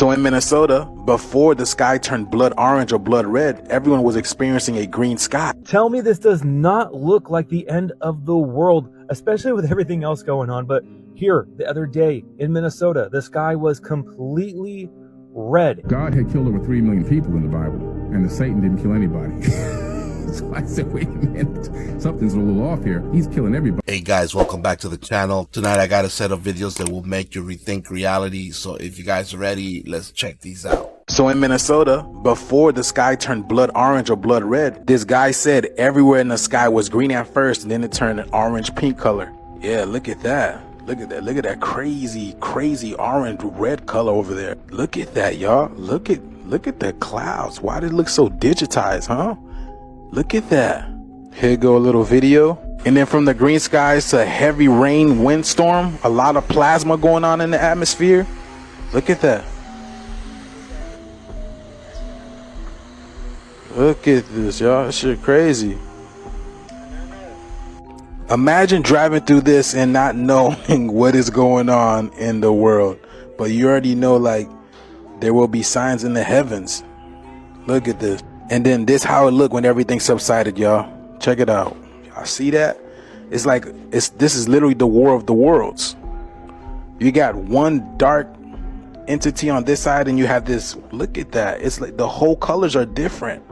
So in Minnesota, before the sky turned blood orange or blood red, everyone was experiencing a green sky. Tell me this does not look like the end of the world, especially with everything else going on. But here, the other day in Minnesota, the sky was completely red. God had killed over 3 million people in the Bible, and Satan didn't kill anybody. So I said, wait a minute, something's a little off here. He's killing everybody. Hey guys, welcome back to the channel. Tonight I got a set of videos that will make you rethink reality. So if you guys are ready, let's check these out. So in Minnesota, before the sky turned blood orange or blood red, this guy said everywhere in the sky was green at first, and then it turned an orange pink color. Yeah, look at that. Look at that. Look at that crazy orange red color over there. Look at that, y'all. Look at the clouds. Why did it look so digitized, huh? Look at that. Here go a little video. And then from the green skies to heavy rain, windstorm, a lot of plasma going on in the atmosphere. Look at that. Look at this, y'all. This shit crazy. Imagine driving through this and not knowing what is going on in the world. But you already know, like, there will be signs in the heavens. Look at this. And then this how it looked when everything subsided, y'all. Check it out. Y'all see that? It's like this is literally the war of the worlds. You got one dark entity on this side and you have this. Look at that. It's like the whole colors are different.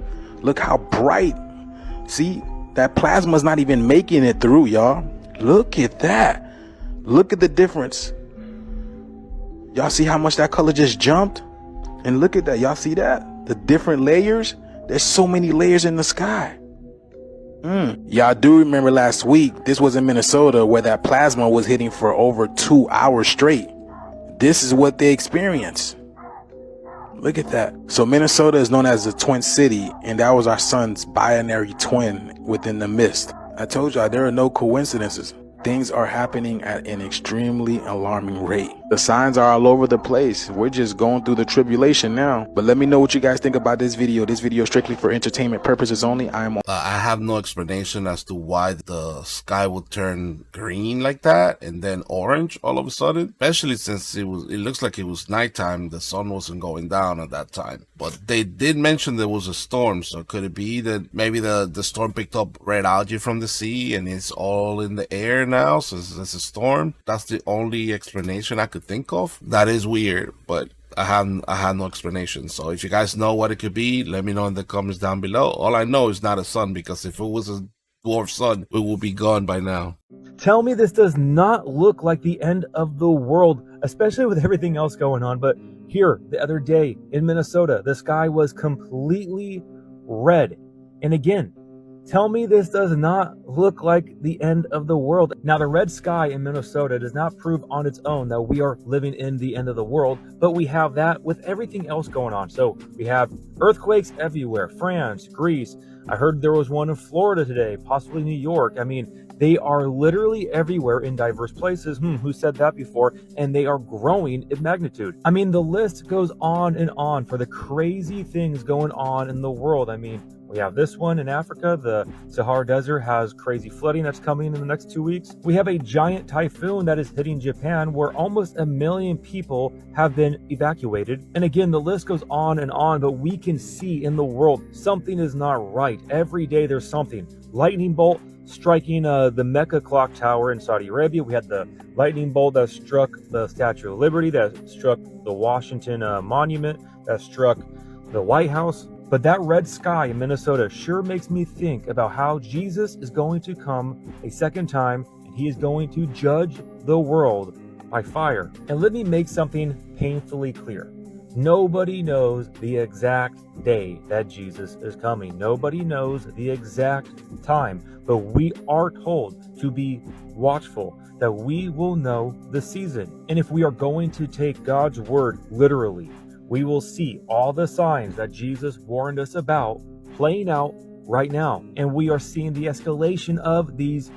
Look how bright. See, that plasma's not even making it through, y'all. Look at that. Look at the difference. Y'all see how much that color just jumped? And look at that. Y'all see that? The different layers. There's so many layers in the sky. Y'all do remember last week, this was in Minnesota, where that plasma was hitting for over 2 hours straight. This is what they experienced. Look at that. So Minnesota is known as the Twin City, and that was our sun's binary twin within the mist. I told y'all there are no coincidences. Things are happening at an extremely alarming rate. The signs are all over the place. We're just going through the tribulation now. But let me know what you guys think about this video. This video is strictly for entertainment purposes only. I have no explanation as to why the sky would turn green like that and then orange all of a sudden, especially since it looks like it was nighttime. The sun wasn't going down at that time. But they did mention there was a storm. So could it be that maybe the storm picked up red algae from the sea and it's all in the air now, so it's a storm? That's the only explanation I could think of. That is weird, but I had no explanation. So if you guys know what it could be, let me know in the comments down below. All I know is not a sun, because if it was a dwarf sun, it would be gone by now. Tell me this does not look like the end of the world, especially with everything else going on. But here, the other day in Minnesota, the sky was completely red. And again, tell me this does not look like the end of the world. Now, the red sky in Minnesota does not prove on its own that we are living in the end of the world, but we have that with everything else going on. So we have earthquakes everywhere, France, Greece. I heard there was one in Florida today, possibly New York. I mean, they are literally everywhere in diverse places. Who said that before? And they are growing in magnitude. I mean, the list goes on and on for the crazy things going on in the world. I mean, we have this one in Africa. The Sahara Desert has crazy flooding that's coming in the next 2 weeks. We have a giant typhoon that is hitting Japan, where almost 1 million people have been evacuated. And again, the list goes on and on, but we can see in the world something is not right. Every day there's something. Lightning bolt striking the Mecca clock tower in Saudi Arabia. We had the lightning bolt that struck the Statue of Liberty, that struck the Washington Monument, that struck the White House. But that red sky in Minnesota sure makes me think about how Jesus is going to come a second time, and he is going to judge the world by fire. And let me make something painfully clear. Nobody knows the exact day that Jesus is coming. Nobody knows the exact time, but we are told to be watchful, that we will know the season. And if we are going to take God's word literally, we will see all the signs that Jesus warned us about playing out right now. And we are seeing the escalation of these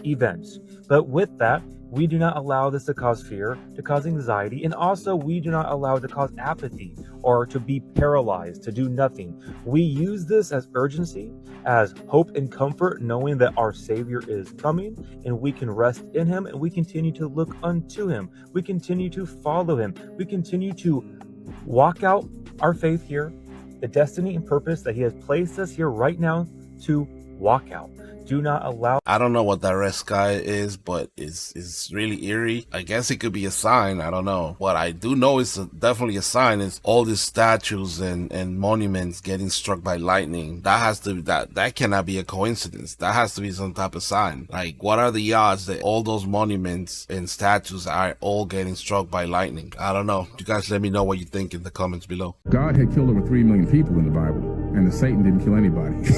events. But with that, we do not allow this to cause fear, to cause anxiety, and also we do not allow it to cause apathy or to be paralyzed, to do nothing. We use this as urgency, as hope and comfort, knowing that our Savior is coming and we can rest in him, and we continue to look unto him. We continue to follow him. We continue to walk out our faith here, the destiny and purpose that he has placed us here right now to walk out. Do not allow. I don't know what that red sky is, but it's really eerie. I guess it could be a sign. I don't know. What I do know is definitely a sign is all these statues and monuments getting struck by lightning. That has to that cannot be a coincidence. That has to be some type of sign. Like, what are the odds that all those monuments and statues are all getting struck by lightning? I don't know. You guys let me know what you think in the comments below. God had killed over 3 million people in the Bible, and the Satan didn't kill anybody.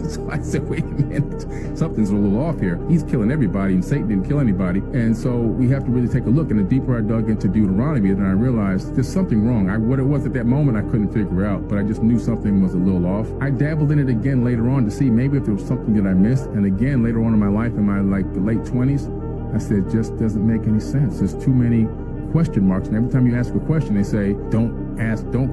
So I said, wait a minute, something's a little off here. He's killing everybody, and Satan didn't kill anybody. And so we have to really take a look. And the deeper I dug into Deuteronomy, then I realized there's something wrong. What it was at that moment, I couldn't figure out, but I just knew something was a little off. I dabbled in it again later on to see maybe if there was something that I missed. And again, later on in my life, in my the late 20s, I said, it just doesn't make any sense. There's too many question marks, and every time you ask a question, they say, don't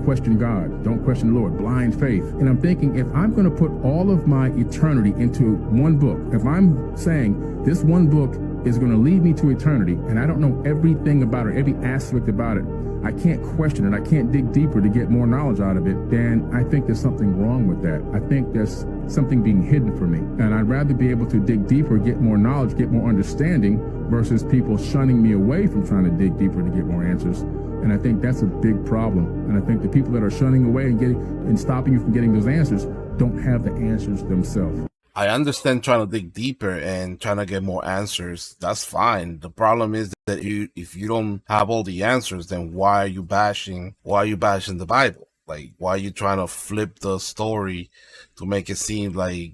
question God, don't question the Lord, blind faith. And I'm thinking, if I'm going to put all of my eternity into one book, if I'm saying this one book is going to lead me to eternity, and I don't know everything about it, every aspect about it, I can't question it, I can't dig deeper to get more knowledge out of it, then I think there's something wrong with that. I think there's something being hidden from me. And I'd rather be able to dig deeper, get more knowledge, get more understanding, versus people shunning me away from trying to dig deeper to get more answers. And I think that's a big problem. And I think the people that are shunning away and stopping you from getting those answers don't have the answers themselves. I understand trying to dig deeper and trying to get more answers. That's fine. The problem is that if you don't have all the answers, then why are you bashing the Bible? Like, why are you trying to flip the story to make it seem like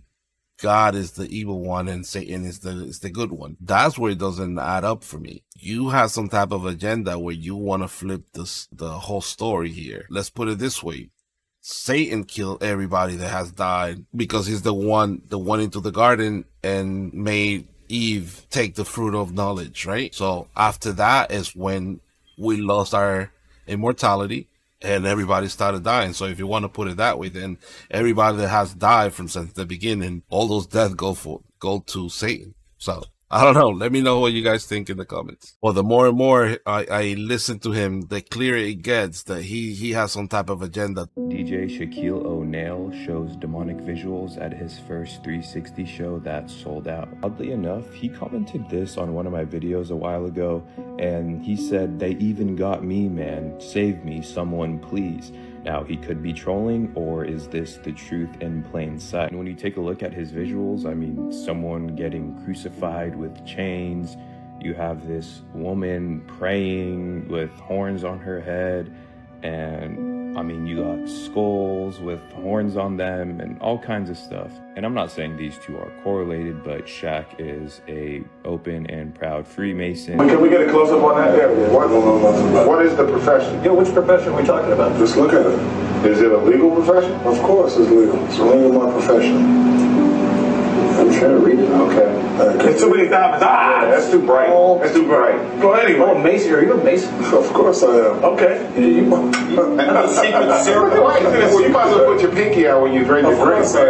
God is the evil one and Satan is the good one? That's where it doesn't add up for me. You have some type of agenda where you want to flip the whole story here. Let's put it this way. Satan killed everybody that has died because he's the one into the garden and made Eve take the fruit of knowledge, right? So after that is when we lost our immortality and everybody started dying. So if you want to put it that way, then everybody that has died since the beginning, all those deaths go to Satan. So I don't know. Let me know what you guys think in the comments. Well, the more and more I listen to him, the clearer it gets that he has some type of agenda. DJ Shaquille O'Neal shows demonic visuals at his first 360 show that sold out. Oddly enough, he commented this on one of my videos a while ago, and he said, "They even got me, man. Save me, someone please." Now, he could be trolling, or is this the truth in plain sight? And when you take a look at his visuals, I mean, someone getting crucified with chains, you have this woman praying with horns on her head, and I mean, you got skulls with horns on them and all kinds of stuff. And I'm not saying these two are correlated, but Shaq is a open and proud Freemason. Can we get a close-up on that? Yeah. What is the profession? Yeah, which profession are we talking about? Just look at it. Is it a legal profession? Of course it's legal. It's a legal my profession. I'm trying to read it. Okay. It's too many diamonds. Yeah, that's too bright. That's too bright. Go anyway. Oh, Mason, are you a Mason? Of course I am. Okay. That's a secret ceremony. Well, you might as well put your pinky out when you drink your drink. Put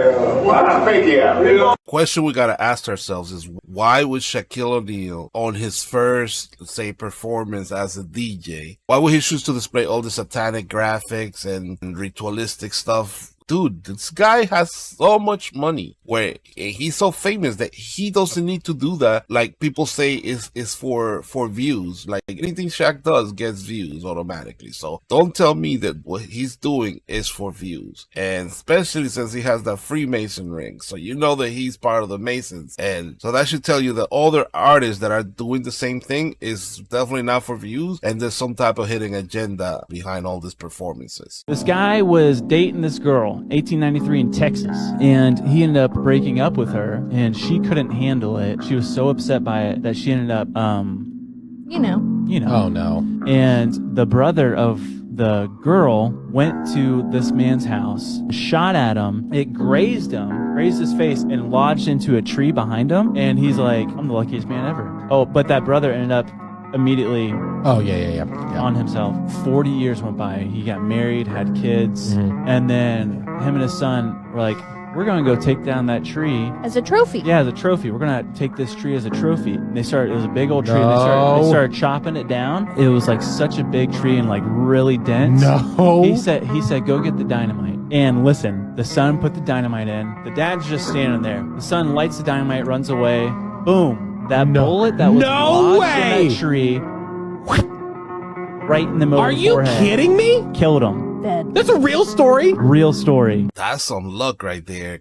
your pinky out. Question we gotta ask ourselves is, why would Shaquille O'Neal, on his first, let's say, performance as a DJ, why would he choose to display all the satanic graphics and ritualistic stuff? Dude, this guy has so much money where he's so famous that he doesn't need to do that. Like people say is for views. Like anything Shaq does gets views automatically. So don't tell me that what he's doing is for views. And especially since he has that Freemason ring. So you know that he's part of the Masons. And so that should tell you that all the artists that are doing the same thing is definitely not for views. And there's some type of hidden agenda behind all these performances. This guy was dating this girl, 1893 in Texas, and he ended up breaking up with her, and she couldn't handle it. She was so upset by it that she ended up, you know. Oh no. And the brother of the girl went to this man's house, shot at him, it grazed his face, and lodged into a tree behind him, and he's like, I'm the luckiest man ever. Oh, but that brother ended up immediately on himself. 40 years went by. He got married, had kids, and then him and his son were like, we're going to go take down that tree. As a trophy. Yeah, as a trophy. We're going to take this tree as a trophy. And it was a big old tree. They started chopping it down. It was like such a big tree and like really dense. No. He said, go get the dynamite. And listen, the son put the dynamite in. The dad's just standing there. The son lights the dynamite, runs away. Boom. That bullet that was lodged in that tree, right in the middle of the forehead. Are you kidding me? Killed him. Dead. That's a real story? Real story. That's some luck right there.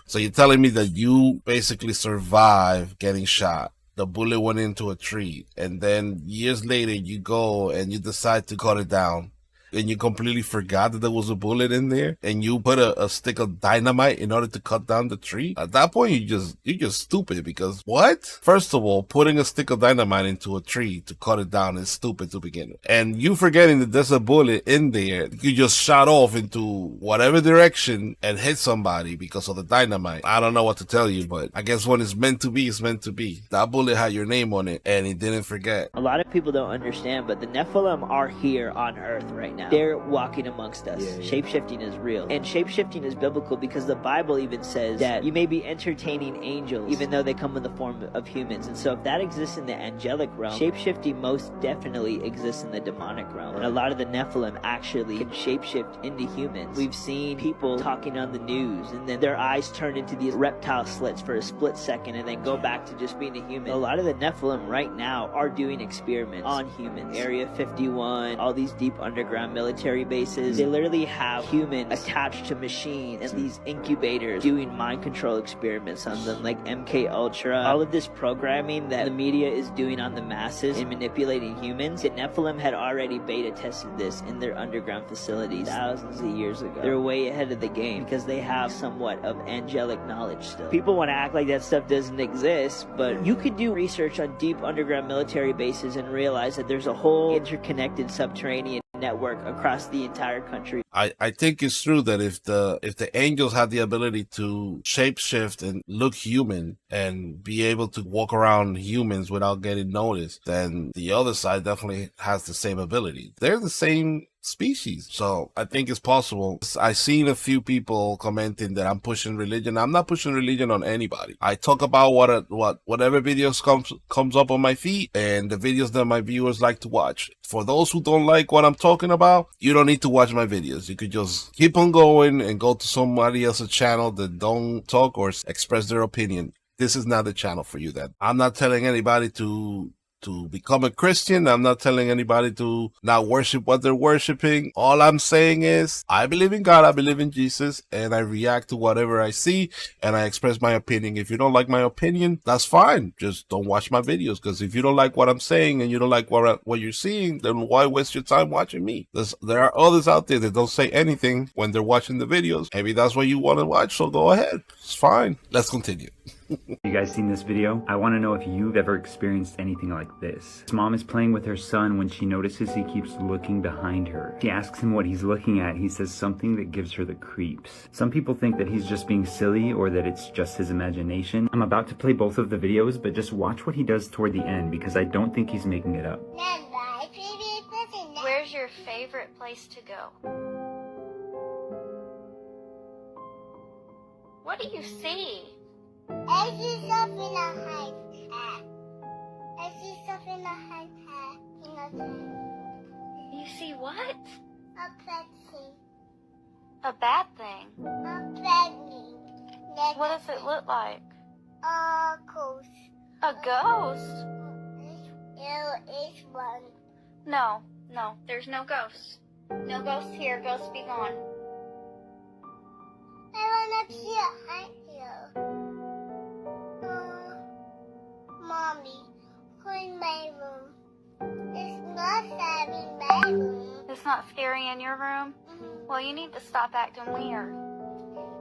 So you're telling me that you basically survived getting shot. The bullet went into a tree, and then years later you go and you decide to cut it down. And you completely forgot that there was a bullet in there, and you put a stick of dynamite in order to cut down the tree. At that point, you're just stupid, because what? First of all, putting a stick of dynamite into a tree to cut it down is stupid to begin with. And you forgetting that there's a bullet in there, you just shot off into whatever direction and hit somebody because of the dynamite. I don't know what to tell you, but I guess when it's meant to be, it's meant to be. That bullet had your name on it, and it didn't forget. A lot of people don't understand, but the Nephilim are here on Earth right now. They're walking amongst us. Shape-shifting is real. And shape-shifting is biblical because the Bible even says that you may be entertaining angels even though they come in the form of humans. And so if that exists in the angelic realm, shape-shifting most definitely exists in the demonic realm. And a lot of the Nephilim actually can shape-shift into humans. We've seen people talking on the news and then their eyes turn into these reptile slits for a split second and then go back to just being a human. A lot of the Nephilim right now are doing experiments on humans. Area 51, all these deep underground military bases, they literally have humans attached to machines and these incubators doing mind control experiments on them, like MK Ultra. All of this programming that the media is doing on the masses and manipulating humans, the Nephilim had already beta tested this in their underground facilities thousands of years ago. They're way ahead of the game because they have somewhat of angelic knowledge still. People want to act like that stuff doesn't exist, but you could do research on deep underground military bases and realize that there's a whole interconnected subterranean network across the entire country. I think it's true that if the angels had the ability to shapeshift and look human and be able to walk around humans without getting noticed, then the other side definitely has the same ability. They're the same species. So I think it's possible. I've seen a few people commenting that I'm pushing religion. I'm not pushing religion on anybody. I talk about whatever videos comes up on my feed and the videos that my viewers like to watch. For those who don't like what I'm talking about, you don't need to watch my videos. You could just keep on going and go to somebody else's channel that don't talk or express their opinion. This is not the channel for you then. I'm not telling anybody to become a Christian. I'm not telling anybody to not worship what they're worshiping. All I'm saying is I believe in God, I believe in Jesus, and I react to whatever I see and I express my opinion. If you don't like my opinion, that's fine. Just don't watch my videos, because if you don't like what I'm saying and you don't like what you're seeing, then why waste your time watching me? There are others out there that don't say anything when they're watching the videos. Maybe that's what you want to watch, so go ahead. It's fine. Let's continue. You guys seen this video? I want to know if you've ever experienced anything like this. His mom is playing with her son when she notices he keeps looking behind her. She asks him what he's looking at. He says something that gives her the creeps. Some people think that he's just being silly or that it's just his imagination. I'm about to play both of the videos, but just watch what he does toward the end because I don't think he's making it up. Where's your favorite place to go? What do you see? I see stuff in a high hat. I see stuff in a high hat. You see what? A bad thing. A bad thing? A bad thing. What does it look like? A ghost. A ghost? There is one. No, there's no ghost. No ghost here. Ghost be gone. I wanna see a high heel. Mommy, who's in my room? It's not scary in my room. It's not scary in your room? Well, you need to stop acting weird.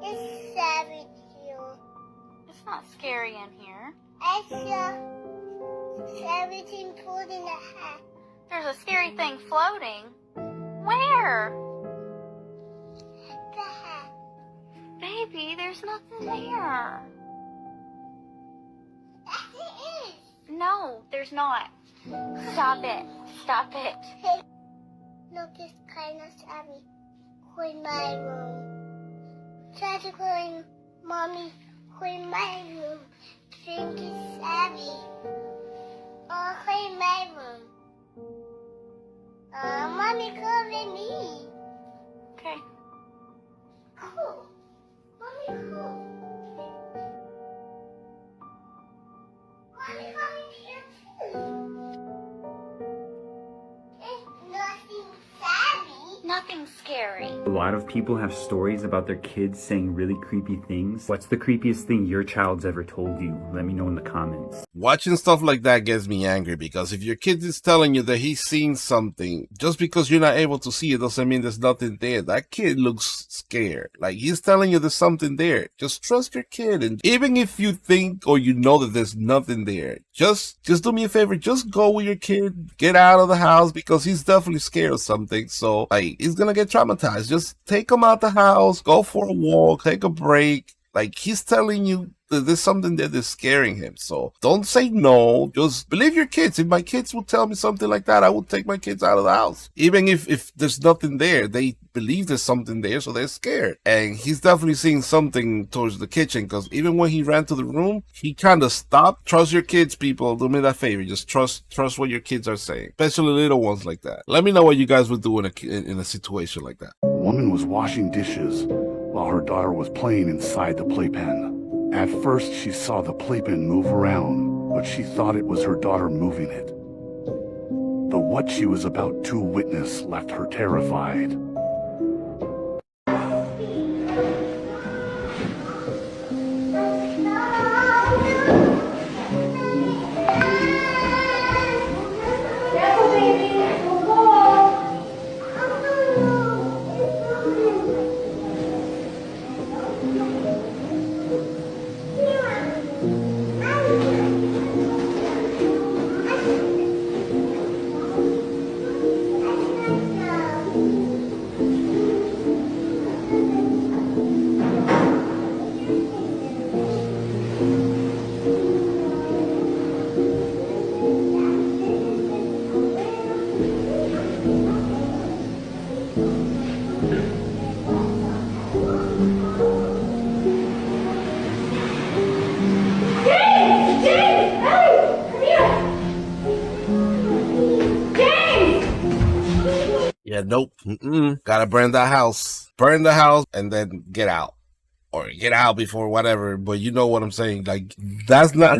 It's scary here. It's not scary in here. I saw everything floating in the hat. There's a scary thing floating. Where? The hat. Baby, there's nothing there. Yes, it is. No, there's not. Stop it. Stop it. Look, it's kind of scary. Who's in my room? Try to clean mommy, clean my room. Drink is savvy. Oh, clean my room. Mommy, clean me. Okay. Cool. Mommy, cool. Mommy, coming here too. It's nothing savvy. Nothing scary. A lot of people have stories about their kids saying really creepy things. What's the creepiest thing your child's ever told you? Let me know in the comments. Watching stuff like that gets me angry, because if your kid is telling you that he's seen something, just because you're not able to see it doesn't mean there's nothing there. That kid looks scared. Like, he's telling you there's something there. Just trust your kid. And even if you think or you know that there's nothing there, just do me a favor. Just go with your kid. Get out of the house, because he's definitely scared of something. So, like, he's gonna get traumatized. Just take him out the house. Go for a walk. Take a break. Like, he's telling you that there's something there that's scaring him. So don't say no. Just believe your kids. If my kids would tell me something like that, I would take my kids out of the house. Even if there's nothing there, they believe there's something there, so they're scared. And he's definitely seeing something towards the kitchen, because even when he ran to the room, he kind of stopped. Trust your kids, people. Do me that favor. Just trust what your kids are saying, especially little ones like that. Let me know what you guys would do in a situation like that. A woman was washing dishes while her daughter was playing inside the playpen. At first, she saw the playpen move around, but she thought it was her daughter moving it. But what she was about to witness left her terrified. Yeah, nope. Gotta burn the house. Burn the house and then get out. Or get out before whatever, but you know what I'm saying. Like, that's not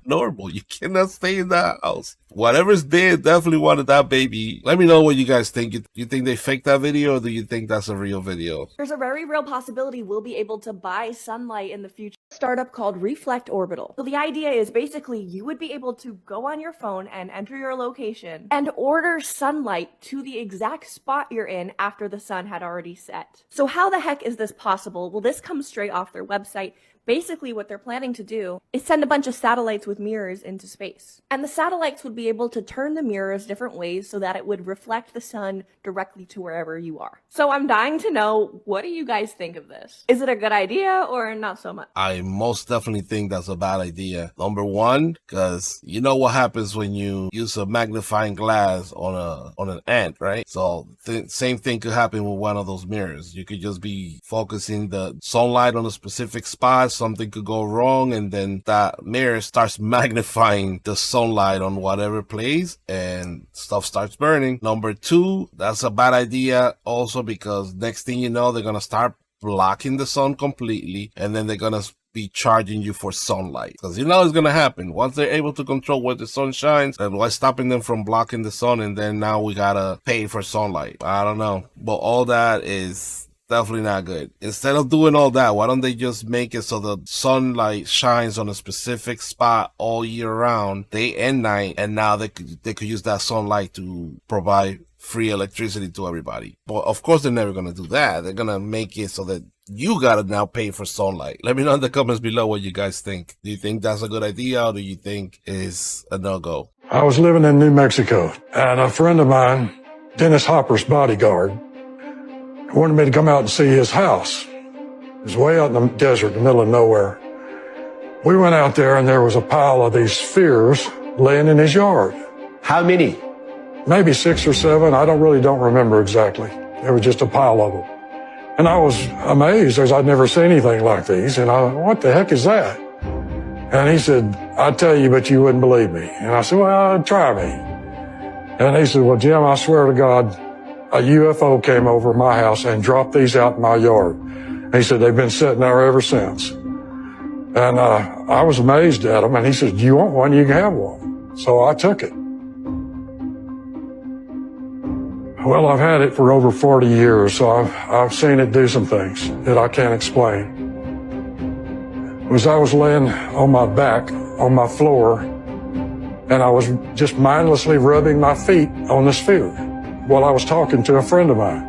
normal. You cannot stay in that house. Whatever's there definitely wanted that baby. Let me know what you guys think. You think they faked that video, or do you think that's a real video? There's a very real possibility we'll be able to buy sunlight in the future. Startup called Reflect Orbital. So the idea is basically you would be able to go on your phone and enter your location and order sunlight to the exact spot you're in after the sun had already set. So how the heck is this possible? Well, this comes straight off their website. Basically, what they're planning to do is send a bunch of satellites with mirrors into space. And the satellites would be able to turn the mirrors different ways so that it would reflect the sun directly to wherever you are. So I'm dying to know, what do you guys think of this? Is it a good idea or not so much? I most definitely think that's a bad idea. Number one, because you know what happens when you use a magnifying glass on an ant, right? So same thing could happen with one of those mirrors. You could just be focusing the sunlight on a specific spot. Something could go wrong, and then that mirror starts magnifying the sunlight on whatever place, and stuff starts burning. Number two, that's a bad idea also, because next thing you know, they're gonna start blocking the sun completely, and then they're gonna be charging you for sunlight, because you know it's gonna happen. Once they're able to control where the sun shines, and what's stopping them from blocking the sun, and then now we gotta pay for sunlight. I don't know, but all that is definitely not good. Instead of doing all that, why don't they just make it so the sunlight shines on a specific spot all year round, day and night, and now they could use that sunlight to provide free electricity to everybody. But of course they're never gonna do that. They're gonna make it so that you gotta now pay for sunlight. Let me know in the comments below what you guys think. Do you think that's a good idea, or do you think is a no-go? I was living in New Mexico, and a friend of mine, Dennis Hopper's bodyguard, wanted me to come out and see his house. It was way out in the desert, in the middle of nowhere. We went out there, and there was a pile of these spheres laying in his yard. How many? Maybe 6 or 7. I don't remember exactly. There was just a pile of them. And I was amazed because I'd never seen anything like these. And I, what the heck is that? And he said, I'd tell you, but you wouldn't believe me. And I said, well, try me. And he said, well, Jim, I swear to God, a UFO came over my house and dropped these out in my yard. And he said, they've been sitting there ever since. And I was amazed at him. And he said, do you want one? You can have one. So I took it. Well, I've had it for over 40 years, so I've seen it do some things that I can't explain. As I was laying on my back, on my floor, and I was just mindlessly rubbing my feet on the sphere while I was talking to a friend of mine.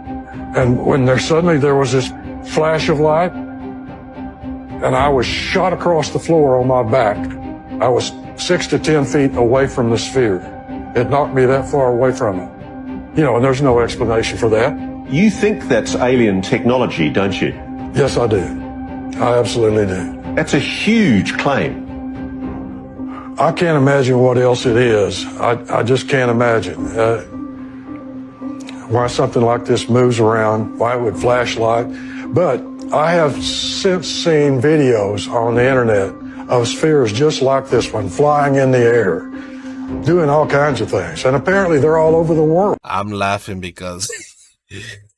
And when suddenly there was this flash of light, and I was shot across the floor on my back. I was 6 to 10 feet away from the sphere. It knocked me that far away from it. You know, and there's no explanation for that. You think that's alien technology, don't you? Yes, I do. I absolutely do. That's a huge claim. I can't imagine what else it is. I just can't imagine why something like this moves around, why it would flash light. But I have since seen videos on the internet of spheres just like this one flying in the air, doing all kinds of things. And apparently they're all over the world. I'm laughing because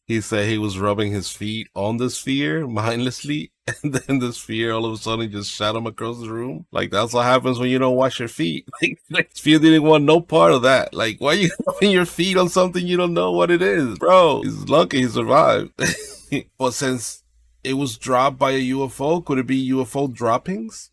he said he was rubbing his feet on the sphere mindlessly, and then the sphere all of a sudden just shot him across the room. Like, that's what happens when you don't wash your feet. Like sphere didn't want no part of that. Like, why are you rubbing your feet on something you don't know what it is? Bro, he's lucky he survived. But since it was dropped by a UFO, could it be UFO droppings?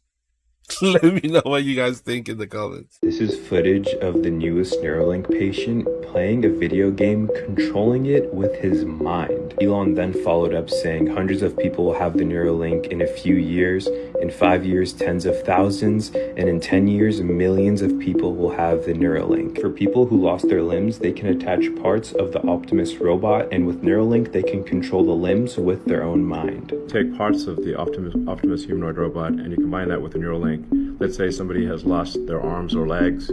Let me know what you guys think in the comments. This is footage of the newest Neuralink patient playing a video game, controlling it with his mind. Elon then followed up saying hundreds of people will have the Neuralink in a few years, in 5 years tens of thousands, and in 10 years millions of people will have the Neuralink. For people who lost their limbs, they can attach parts of the Optimus robot, and with Neuralink they can control the limbs with their own mind. Take parts of the Optimus humanoid robot and you combine that with the Neuralink. Let's say somebody has lost their arms or legs.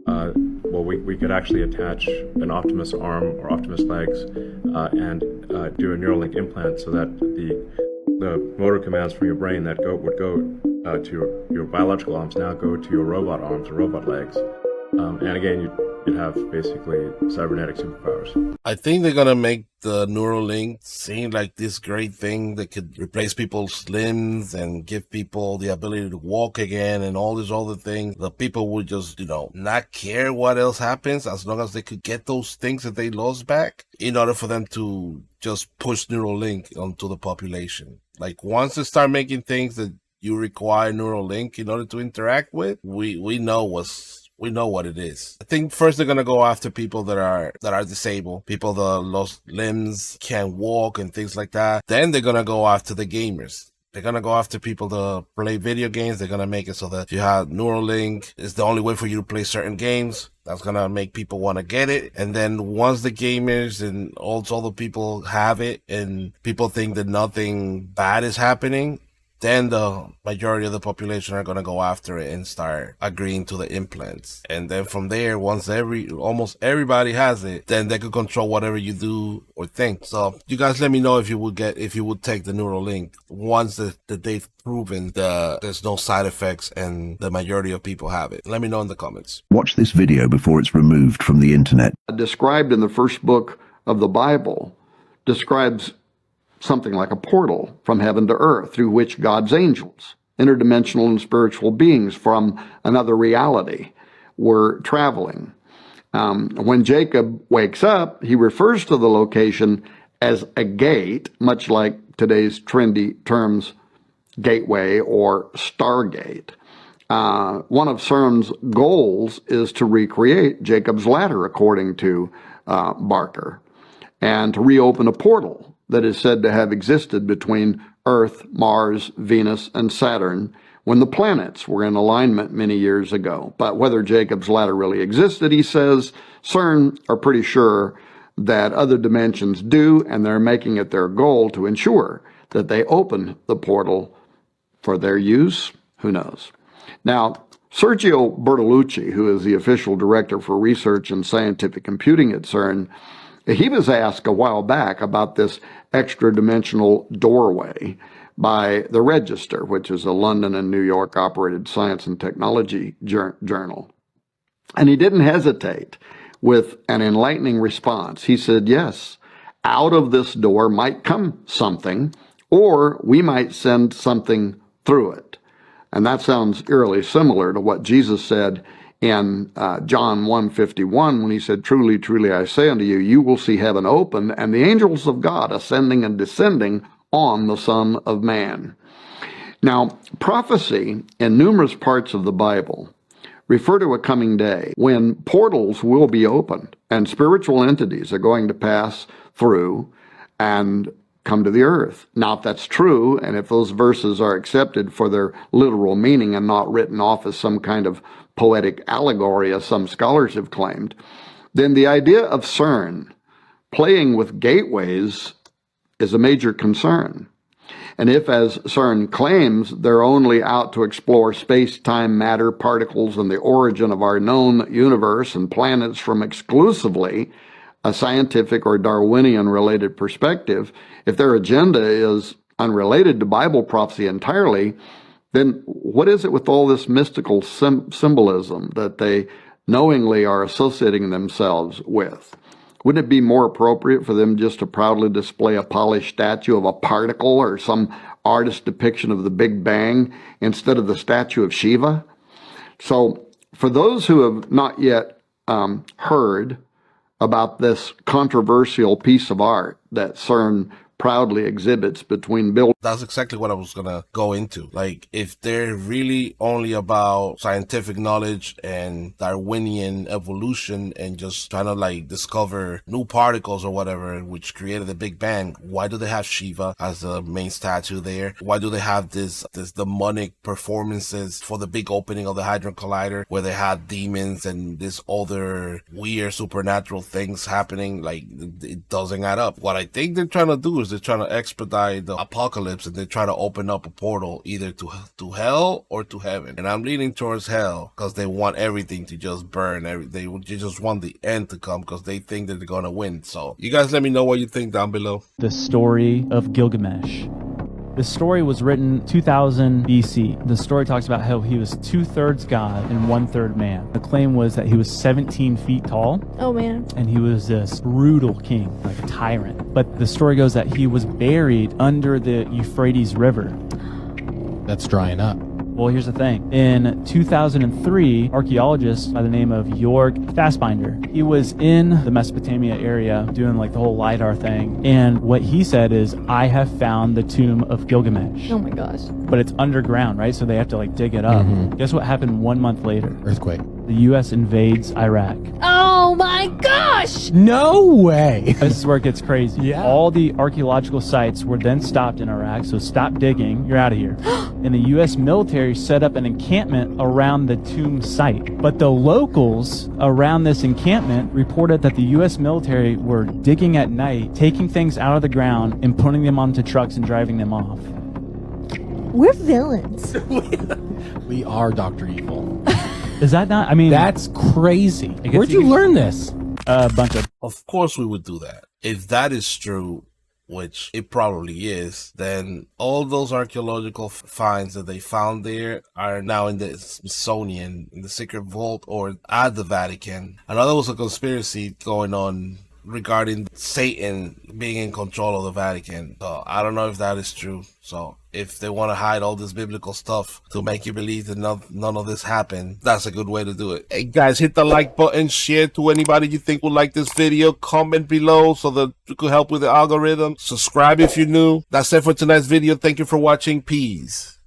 Well, we could actually attach an Optimus arm or Optimus legs and do a Neuralink implant so that the motor commands from your brain that would go to your biological arms now go to your robot arms or robot legs. And again, you'd have basically cybernetic superpowers. I think they're gonna make the Neuralink seem like this great thing that could replace people's limbs and give people the ability to walk again and all these other things. The people would just, not care what else happens as long as they could get those things that they lost back in order for them to just push Neuralink onto the population. Like, once they start making things that you require Neuralink in order to interact with, we know what it is. I think first they're gonna go after people that are disabled, people that lost limbs, can't walk and things like that. Then they're gonna go after the gamers. They're gonna go after people that play video games. They're gonna make it so that if you have Neuralink, it's the only way for you to play certain games. That's gonna make people want to get it. And then once the gamers and also the people have it and people think that nothing bad is happening, then the majority of the population are going to go after it and start agreeing to the implants. And then from there, once almost everybody has it, then they could control whatever you do or think. So you guys let me know if you would take the Neuralink once that they've proven that there's no side effects and the majority of people have it. Let me know in the comments. Watch this video before it's removed from the internet. Described in the first book of the Bible describes something like a portal from heaven to earth through which God's angels, interdimensional and spiritual beings from another reality, were traveling. When Jacob wakes up, he refers to the location as a gate, much like today's trendy terms gateway or stargate. One of CERN's goals is to recreate Jacob's ladder, according to Barker, and to reopen a portal that is said to have existed between Earth, Mars, Venus, and Saturn when the planets were in alignment many years ago. But whether Jacob's ladder really existed, he says, CERN are pretty sure that other dimensions do, and they're making it their goal to ensure that they open the portal for their use. Who knows? Now, Sergio Bertolucci, who is the official director for research and scientific computing at CERN, He was asked a while back about this extra-dimensional doorway by the Register, which is a London and New York operated science and technology journal. And he didn't hesitate with an enlightening response. He said, yes, out of this door might come something, or we might send something through it. And that sounds eerily similar to what Jesus said in John 1:51, when he said, truly, truly, I say unto you, you will see heaven open and the angels of God ascending and descending on the Son of Man. Now, prophecy in numerous parts of the Bible refer to a coming day when portals will be opened and spiritual entities are going to pass through and come to the earth. Now, if that's true, and if those verses are accepted for their literal meaning and not written off as some kind of poetic allegory, as some scholars have claimed, then the idea of CERN playing with gateways is a major concern. And if, as CERN claims, they're only out to explore space-time matter, particles, and the origin of our known universe and planets from exclusively a scientific or Darwinian-related perspective, if their agenda is unrelated to Bible prophecy entirely, then what is it with all this mystical symbolism that they knowingly are associating themselves with? Wouldn't it be more appropriate for them just to proudly display a polished statue of a particle or some artist depiction of the Big Bang instead of the statue of Shiva? So for those who have not yet heard about this controversial piece of art that CERN proudly exhibits between buildings. That's exactly what I was gonna go into. Like, if they're really only about scientific knowledge and Darwinian evolution and just trying to like discover new particles or whatever, which created the Big Bang, why do they have Shiva as the main statue there? Why do they have this demonic performances for the big opening of the Hadron Collider where they had demons and this other weird supernatural things happening? Like, it doesn't add up. What I think they're trying to do is they're trying to expedite the apocalypse, and they try to open up a portal either to hell or to heaven. And I'm leaning towards hell because they want everything to just burn. They just want the end to come because they think that they're going to win. So you guys let me know what you think down below. The story of Gilgamesh. The story was written 2000 BC. The story talks about how he was 2/3 God and 1/3 man. The claim was that he was 17 feet tall. Oh, man. And he was this brutal king, like a tyrant. But the story goes that he was buried under the Euphrates River. That's drying up. Well, here's the thing. In 2003, archaeologist by the name of Jörg Fassbinder, he was in the Mesopotamia area doing like the whole LiDAR thing. And what he said is, I have found the tomb of Gilgamesh. Oh my gosh. But it's underground, right? So they have to like dig it up. Guess what happened 1 month later? Earthquake. The U.S. invades Iraq. Oh my gosh! No way! This is where it gets crazy. Yeah. All the archaeological sites were then stopped in Iraq, so stop digging, you're out of here. And the U.S. military set up an encampment around the tomb site. But the locals around this encampment reported that the U.S. military were digging at night, taking things out of the ground and putting them onto trucks and driving them off. We're villains. We are Dr. Evil. Is that not? I mean, that's crazy. Where'd you learn this? A bunch of. Of course we would do that. If that is true, which it probably is, then all those archaeological finds that they found there are now in the Smithsonian, in the secret vault, or at the Vatican. I know there was a conspiracy going on regarding Satan being in control of the Vatican. So I don't know if that is true. So if they want to hide all this biblical stuff to make you believe that none of this happened, that's a good way to do it. Hey guys, hit the like button, share to anybody you think would like this video, comment below so that you could help with the algorithm. Subscribe if you're new. That's it for tonight's video. Thank you for watching. Peace.